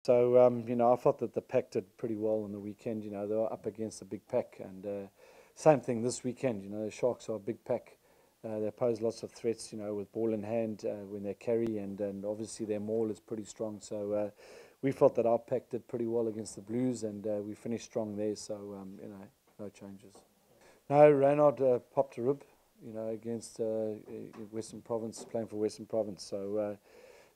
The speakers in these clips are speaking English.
So, I thought that the pack did pretty well on the weekend. They were up against a big pack, and same thing this weekend. The Sharks are a big pack. They pose lots of threats, with ball in hand when they carry, and obviously their maul is pretty strong. So we felt that our pack did pretty well against the Blues, and we finished strong there. So, no changes. No, Reynard popped a rib, against Western Province, playing for Western Province. So,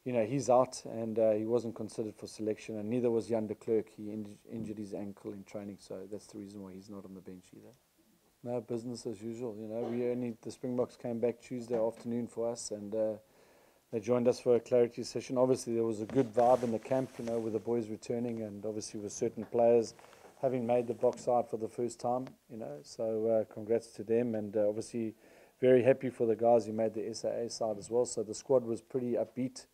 he's out, and he wasn't considered for selection, and neither was Jan de Klerk. He injured his ankle in training, so that's the reason why he's not on the bench either. No, business as usual. The Springboks came back Tuesday afternoon for us, and they joined us for a clarity session. Obviously, there was a good vibe in the camp, with the boys returning, and obviously with certain players having made the box side for the first time, So congrats to them, and obviously very happy for the guys who made the SAA side as well. So the squad was pretty upbeat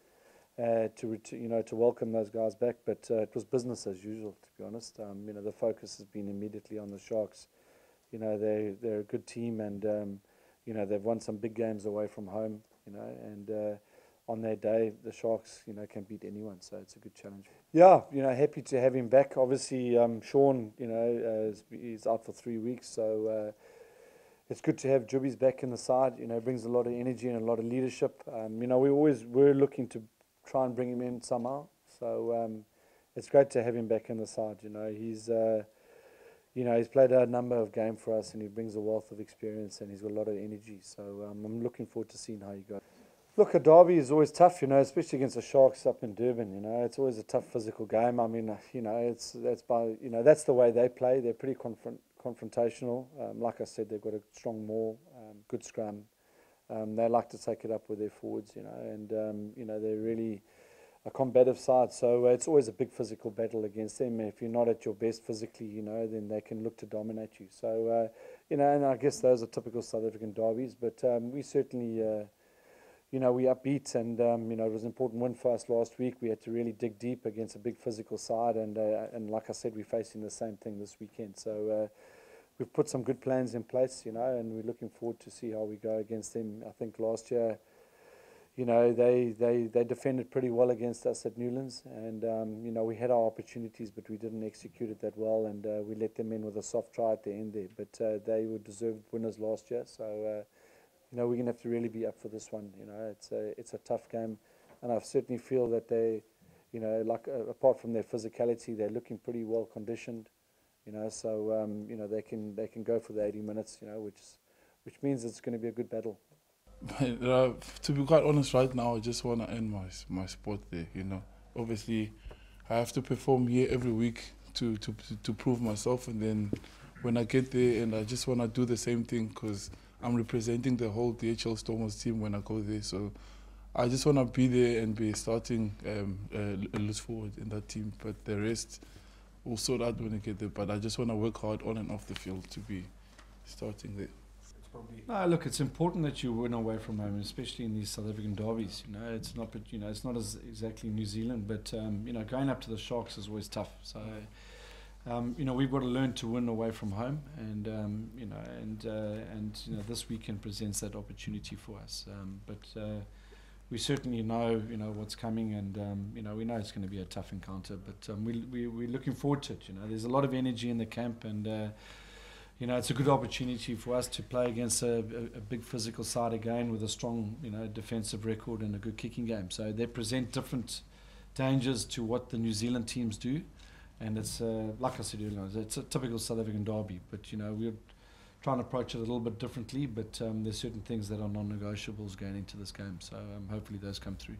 to welcome those guys back, but it was business as usual, to be honest. The focus has been immediately on the Sharks. They're a good team, and they've won some big games away from home, and on their day, the Sharks, can beat anyone, so it's a good challenge. Yeah, happy to have him back. Obviously, Sean, he's out for 3 weeks, so it's good to have Jubbies back in the side. Brings a lot of energy and a lot of leadership. We're looking to try and bring him in somehow, so it's great to have him back in the side. He's played a number of games for us, and he brings a wealth of experience, and he's got a lot of energy. So I'm looking forward to seeing how he goes. Look, a derby is always tough, especially against the Sharks up in Durban. It's always a tough physical game. I mean, that's the way they play. They're pretty confrontational. Like I said, they've got a strong maul, good scrum. They like to take it up with their forwards, and they're really a combative side. So it's always a big physical battle against them. If you're not at your best physically, then they can look to dominate you. So, and I guess those are typical South African derbies. But we certainly, we upbeat, and it was an important win for us last week. We had to really dig deep against a big physical side, and like I said, we're facing the same thing this weekend. So we've put some good plans in place, and we're looking forward to see how we go against them. I think last year, they defended pretty well against us at Newlands, and we had our opportunities, but we didn't execute it that well, and we let them in with a soft try at the end there. But they were deserved winners last year, so we're going to have to really be up for this one. It's a tough game, and I certainly feel that they, apart from their physicality, they're looking pretty well conditioned. So they can go for the 80 minutes, which means it's going to be a good battle. To be quite honest, right now I just want to end my spot there. Obviously I have to perform here every week to prove myself, and then when I get there, and I just want to do the same thing because I'm representing the whole DHL Stormers team when I go there. So I just want to be there and be starting a loose forward in that team, but the rest we'll sort out when I get there. But I just want to work hard on and off the field to be starting there. No, look, it's important that you win away from home, especially in these South African derbies. It's not, it's not as exactly New Zealand, but going up to the Sharks is always tough. So, we've got to learn to win away from home, and this weekend presents that opportunity for us. But we certainly know, what's coming, and we know it's going to be a tough encounter. But we're looking forward to it. There's a lot of energy in the camp, and it's a good opportunity for us to play against a big physical side again with a strong, defensive record and a good kicking game. So they present different dangers to what the New Zealand teams do, and it's like I said earlier, it's a typical South African derby. But we're trying to approach it a little bit differently. But there's certain things that are non-negotiables going into this game. So hopefully those come through.